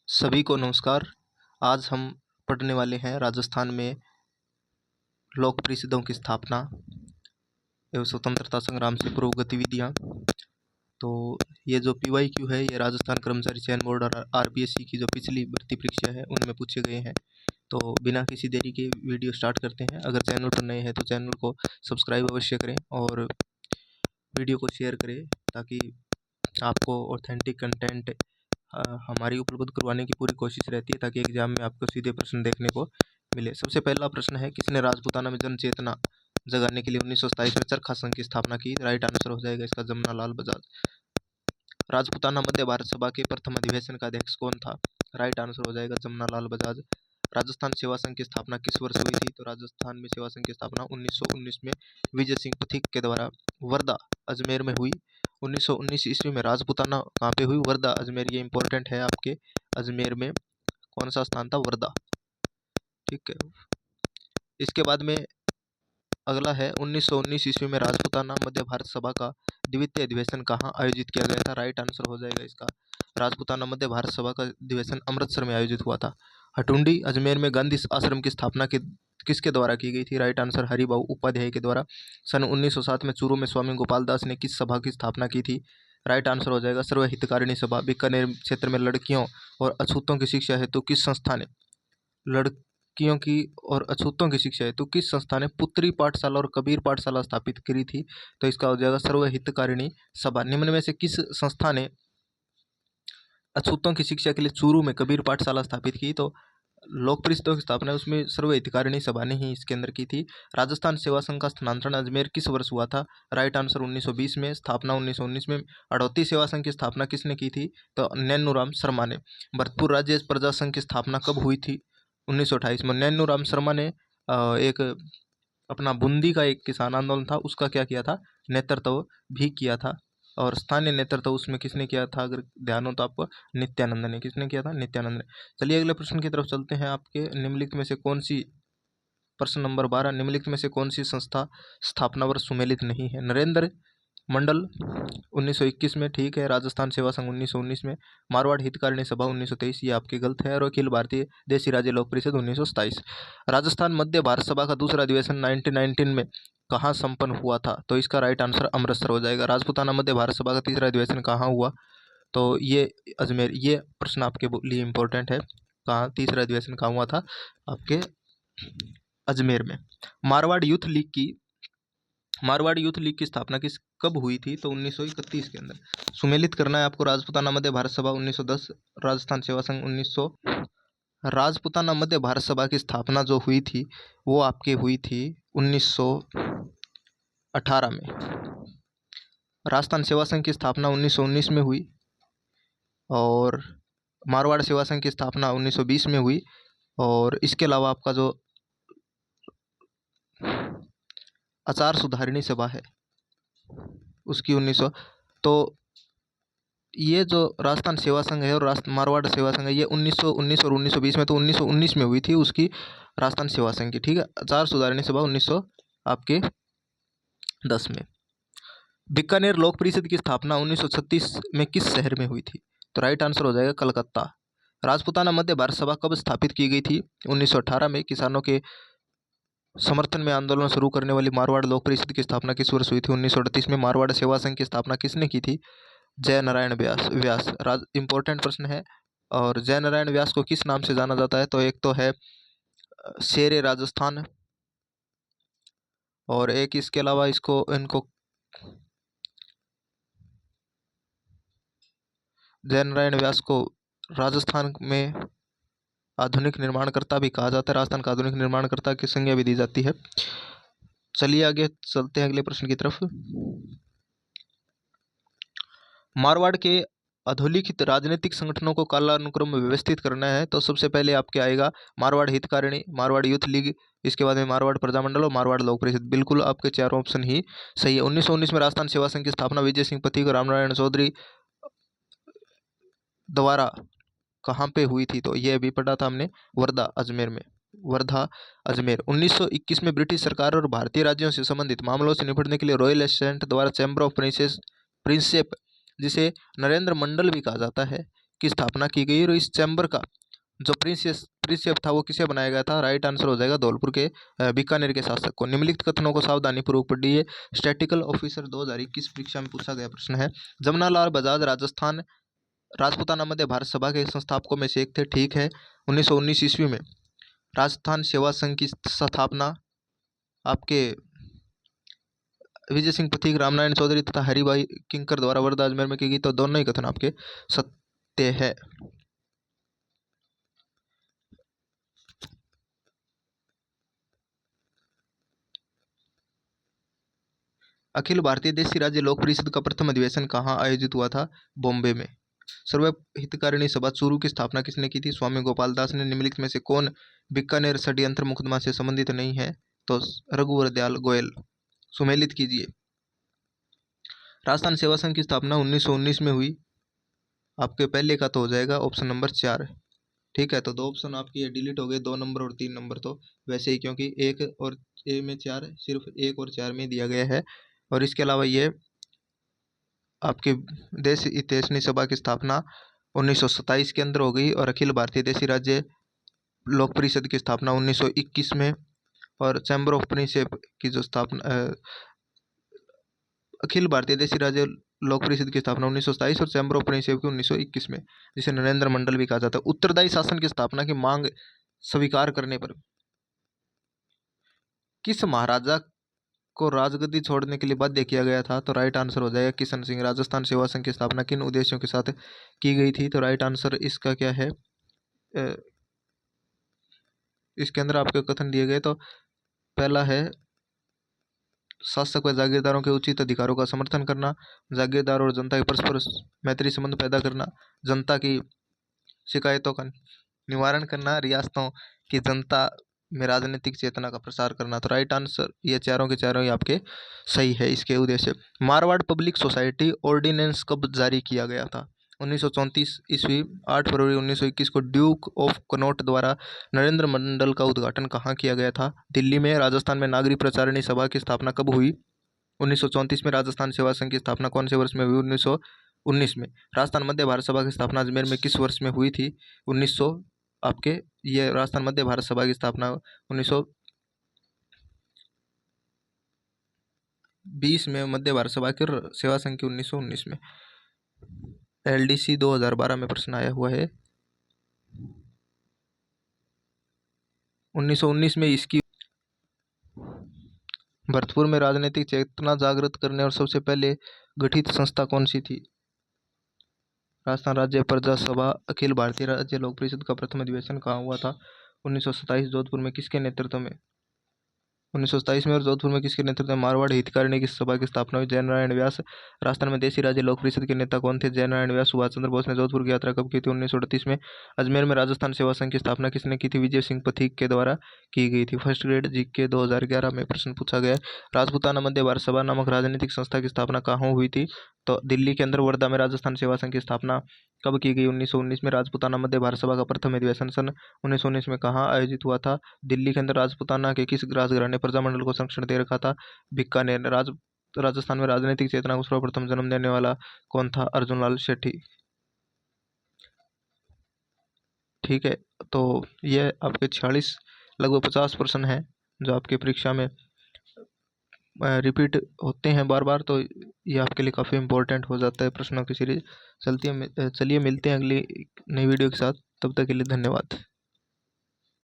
सभी को नमस्कार। आज हम पढ़ने वाले हैं राजस्थान में लोक परिषदों की स्थापना एवं स्वतंत्रता संग्राम से पूर्व गतिविधियाँ। तो ये जो PYQ है ये राजस्थान कर्मचारी चयन बोर्ड और RPSC की जो पिछली भर्ती परीक्षा है उनमें पूछे गए हैं। तो बिना किसी देरी के वीडियो स्टार्ट करते हैं। अगर चैनल पर नए हैं तो चैनल को सब्सक्राइब अवश्य करें और वीडियो को शेयर करें ताकि आपको ऑथेंटिक कंटेंट हमारी उपलब्ध करवाने की पूरी कोशिश रहती है ताकि एग्जाम में आपको सीधे प्रश्न देखने को मिले। सबसे पहला प्रश्न है, किसने राजपूताना में जन चेतना जगाने के लिए 1927 में चरखा संघ की स्थापना की? राइट आंसर हो जाएगा इसका जमनालाल बजाज। राजपूताना मध्य भारत सभा के प्रथम अधिवेशन का अध्यक्ष कौन था? राइट आंसर हो जाएगा जमनालाल बजाज। राजस्थान सेवा संघ की स्थापना किस वर्ष हुई थी? तो राजस्थान में सेवा संघ की स्थापना 1919 में विजय सिंह पथिक के द्वारा वर्धा अजमेर में हुई। 1919 ईस्वी में राजपूताना कहाँ पे हुई? वर्धा अजमेर। ये इंपॉर्टेंट है आपके, अजमेर में कौन सा स्थान था? वर्धा। ठीक है। इसके बाद में अगला है, 1919 ईस्वी में राजपूताना मध्य भारत सभा का द्वितीय अधिवेशन कहाँ आयोजित किया गया था? राइट आंसर हो जाएगा इसका राजपूताना मध्य भारत सभा का अधिवेशन अमृतसर में आयोजित हुआ था। हटुंडी अजमेर में गांधी आश्रम की स्थापना किसके द्वारा की गई थी? राइट आंसर हरिभाऊ उपाध्याय के द्वारा। सन 1907 में चूरू में स्वामी गोपाल दास ने किस सभा की स्थापना की थी? राइट आंसर हो जाएगा सर्व हितकारिणी सभा। बीकानेर क्षेत्र में लड़कियों और अछूतों की शिक्षा हेतु किस संस्था ने लड़कियों की और अछूतों की शिक्षा हेतु किस संस्था ने पुत्री पाठशाला और कबीर पाठशाला स्थापित करी थी? तो इसका हो जाएगा सर्व हितकारिणी सभा। निम्न में से किस संस्था ने अछूतों की शिक्षा के लिए चूरू में कबीर पाठशाला स्थापित की? तो लोक परिषदों की स्थापना उसमें सर्व हितकारिणी सभा ने ही इसके अंदर की थी। राजस्थान सेवा संघ का स्थानांतरण अजमेर किस वर्ष हुआ था? राइट आंसर 1920 में। स्थापना 1919 में। अड़ौती सेवा संघ की स्थापना किसने की थी? तो नैनूराम शर्मा ने। भरतपुर राज्य प्रजा संघ की स्थापना कब हुई थी? 1928 में। नैनूराम शर्मा ने एक अपना बूंदी का एक किसान आंदोलन था उसका क्या किया था? नेतृत्व भी किया था। और स्थानीय नेतृत्व उसमें किसने किया था? अगर ध्यान हो तो आपको नित्यानंद ने। किसने किया था? नित्यानंद ने। चलिए अगले प्रश्न की तरफ चलते हैं। आपके निम्नलिखित में से कौन सी, प्रश्न नंबर 12, निम्नलिखित में से कौन सी संस्था स्थापना वर्ष सुमेलित नहीं है? नरेंद्र मंडल 1921 में, ठीक है। राजस्थान सेवा संघ 1919 में। मारवाड़ हितकारिणी सभा 1923, ये आपके गलत है। और अखिल भारतीय देशी राज्य लोक परिषद 1927। राजस्थान मध्य भारत सभा का दूसरा अधिवेशन 1919 में कहाँ संपन्न हुआ था? तो इसका राइट आंसर अमृतसर हो जाएगा। राजपूताना मध्य भारत सभा का तीसरा अधिवेशन कहाँ हुआ? तो ये अजमेर। ये प्रश्न आपके लिए इंपॉर्टेंट है, कहाँ तीसरा अधिवेशन कहाँ हुआ था? आपके अजमेर में। मारवाड़ यूथ लीग की स्थापना कब हुई थी? तो 1931 के अंदर। सुमेलित करना है आपको। राजपूताना मध्य भारत सभा 1910, राजस्थान सेवा संघ 1900। राजपूताना मध्य भारत सभा की स्थापना जो हुई थी वो आपकी हुई थी 1918 में। राजस्थान सेवा संघ की स्थापना 1919 में हुई और मारवाड़ सेवा संघ की स्थापना 1920 में हुई। और इसके अलावा आपका जो आचार सुधारिणी सभा है उसकी 1900। तो ये जो राजस्थान सेवा संघ है और मारवाड़ सेवा संघ है ये 1919 और 1920 में, तो 1919 में हुई थी उसकी राजस्थान सेवा संघ की, ठीक है। आचार सुधारिणी सभा 1910 में। बीकानेर लोक परिषद की स्थापना 1936 में किस शहर में हुई थी? तो राइट आंसर हो जाएगा कलकत्ता। राजपूताना मध्य भारत सभा कब स्थापित की गई थी? 1918 में। किसानों के समर्थन में आंदोलन शुरू करने वाली मारवाड़ लोक परिषद की स्थापना किस वर्ष हुई थी? 1938 में। मारवाड़ सेवा संघ की स्थापना किसने की थी? जय नारायण व्यास। इंपॉर्टेंट प्रश्न है। और जय नारायण व्यास को किस नाम से जाना जाता है? तो एक तो है शेरे राजस्थान, और एक इसके अलावा इनको जय नारायण व्यास को राजस्थान में आधुनिक निर्माणकर्ता भी कहा जाता है। राजस्थान का आधुनिक निर्माणकर्ता की संज्ञा भी दी जाती है। चलिए आगे चलते हैं अगले प्रश्न की तरफ। मारवाड़ के अधोलिखित राजनीतिक संगठनों को कालानुक्रम में व्यवस्थित करना है तो सबसे पहले आपके आएगा मारवाड़ हितकारिणी, मारवाड़ यूथ लीग, इसके बाद में मारवाड़ प्रजामंडल और मारवाड़ लोक परिषद। बिल्कुल आपके चारों ऑप्शन ही सही है। 1919 में राजस्थान सेवा संघ की स्थापना विजय सिंह पथिक और रामनारायण चौधरी द्वारा कहाँ पे हुई थी? तो ये अभी पढ़ा था हमने, वर्धा अजमेर में। वर्धा अजमेर। 1921 में ब्रिटिश सरकार और भारतीय राज्यों से संबंधित मामलों से निपटने के लिए रॉयल एसेंट द्वारा चैम्बर ऑफ प्रिंसेप, जिसे नरेंद्र मंडल भी कहा जाता है, की स्थापना की गई और इस चैम्बर का जो प्रिंसिप था वो किसे बनाया गया था? राइट आंसर हो जाएगा धौलपुर के बीकानेर के शासक को। निम्नलिखित कथनों को सावधानी पूर्वक पढ़िए। स्टैटिकल ऑफिसर 2021 परीक्षा में पूछा गया प्रश्न है। जमनालाल बजाज राजस्थान राजपूताना मध्य भारत सभा के संस्थापकों में से एक थे, ठीक है। 1919 ईस्वी में राजस्थान सेवा संघ की स्थापना आपके विजय सिंह पथिक, रामनारायण चौधरी तथा हरिभाई किंकर द्वारा वर्धा अजमेर में की गई। तो दोनों ही कथन आपके सत्य है। अखिल भारतीय देशी राज्य लोक परिषद का प्रथम अधिवेशन कहाँ आयोजित हुआ था? बॉम्बे में। सर्व हितकारिणी सभा चूरू की स्थापना किसने की थी? स्वामी गोपाल दास ने। निम्नलिखित में से कौन बीकानेर षड्यंत्र मुकदमा से संबंधित नहीं है? तो रघुवर दयाल गोयल। सुमेलित कीजिए। राजस्थान सेवा संघ की स्थापना 1919 में हुई। आपके पहले का तो हो जाएगा ऑप्शन नंबर 4, ठीक है। तो दो ऑप्शन आपकी डिलीट हो गए, 2 नंबर और 3 नंबर तो वैसे ही, क्योंकि 1 और ए में 4 सिर्फ 1 और 4 में दिया गया है। और इसके अलावा ये आपके देश हितैषणी सभा की स्थापना 1927 के अंदर हो गई और अखिल भारतीय देशी राज्य लोक परिषद की स्थापना 1921 में। और चैम्बर ऑफ प्रिंसिप की जो स्थापना अखिल भारतीय देशी राज्य लोक परिषद की स्थापना 1927 और चैम्बर ऑफ प्रिंसिप की 1921 में, जिसे नरेंद्र मंडल भी कहा जाता है। उत्तरदायी शासन की स्थापना की मांग स्वीकार करने पर किस महाराजा को राजगद्दी छोड़ने के लिए बाध्य किया गया था? तो राइट आंसर हो जाएगा किशन सिंह। राजस्थान सेवा संघ की स्थापना किन उद्देश्यों के साथ की गई थी? तो राइट आंसर इसका क्या है? इसके अंदर आपके कथन दिए गए। तो पहला है शासक व जागीरदारों के उचित अधिकारों का समर्थन करना, जागीरदार और जनता के परस्पर मैत्री संबंध पैदा करना, जनता की शिकायतों का निवारण करना, रियासतों की जनता में राजनीतिक चेतना का प्रसार करना। तो राइट आंसर ये चारों के चारों ही आपके सही है इसके उद्देश्य। मारवाड़ पब्लिक सोसाइटी ऑर्डिनेंस कब जारी किया गया था? 1934 ईस्वी। 8 फरवरी 1921 को ड्यूक ऑफ कनॉट द्वारा नरेंद्र मंडल का उद्घाटन कहाँ किया गया था? दिल्ली में। राजस्थान में नागरिक प्रचारिणी सभा की स्थापना कब हुई? 1934 में। राजस्थान सेवा संघ की स्थापना कौन से वर्ष में हुई? 1919 में। राजस्थान मध्य भारत सभा की स्थापना अजमेर में किस वर्ष में हुई थी? 1900 आपके ये राजस्थान मध्य भारत सभा की स्थापना 1920 में, मध्य भारत सभा की सेवा संघ की 1919 में। LDC 2012 में प्रश्न आया हुआ है। 1919 में इसकी भरतपुर में राजनीतिक चेतना जागृत करने और सबसे पहले गठित संस्था कौन सी थी? राजस्थान राज्य प्रजा सभा। अखिल भारतीय राज्य लोक परिषद का प्रथम अधिवेशन कहाँ हुआ था? 1927 जोधपुर में। किसके नेतृत्व में? 1927 में। और जोधपुर में किसके नेतृत्व में मारवाड़ हितकारिणी की सभा की स्थापना हुई? जयनारायण व्यास। राजस्थान में देशी राज्य लोक परिषद के नेता कौन थे? जयनारायण व्यास। सुभाष चंद्र बोस ने जोधपुर की यात्रा कब की थी? 1938 में। अजमेर में राजस्थान सेवा संघ की स्थापना किसने की थी? विजय सिंह पथिक के द्वारा की गई थी। फर्स्ट ग्रेड जीके 2011 में प्रश्न पूछा गया। राजपूताना मध्य भारत सभा नामक राजनीतिक संस्था की स्थापना कहाँ हुई थी? तो दिल्ली के अंदर वर्धा में राजस्थान सेवा संघ की स्थापना कब की गई? 1919 में। राजपूताना मध्य भारत सभा का प्रथम अधिवेशन सन 1919 में कहाँ आयोजित हुआ था? दिल्ली के अंदर। राजपूताना के किस राजघराने प्रजामंडल को संरक्षण दे रखा था? बीकानेर। राजस्थान में राजनीतिक चेतना को सर्वप्रथम जन्म देने वाला कौन था? अर्जुन लाल शेट्टी, ठीक है। तो ये आपके 46 लगभग 50 प्रश्न हैं जो आपके परीक्षा में रिपीट होते हैं बार बार। तो ये आपके लिए काफ़ी इंपॉर्टेंट हो जाता है प्रश्नों की सीरीज। चलिए मिलते हैं अगली नई वीडियो के साथ। तब तक के लिए धन्यवाद।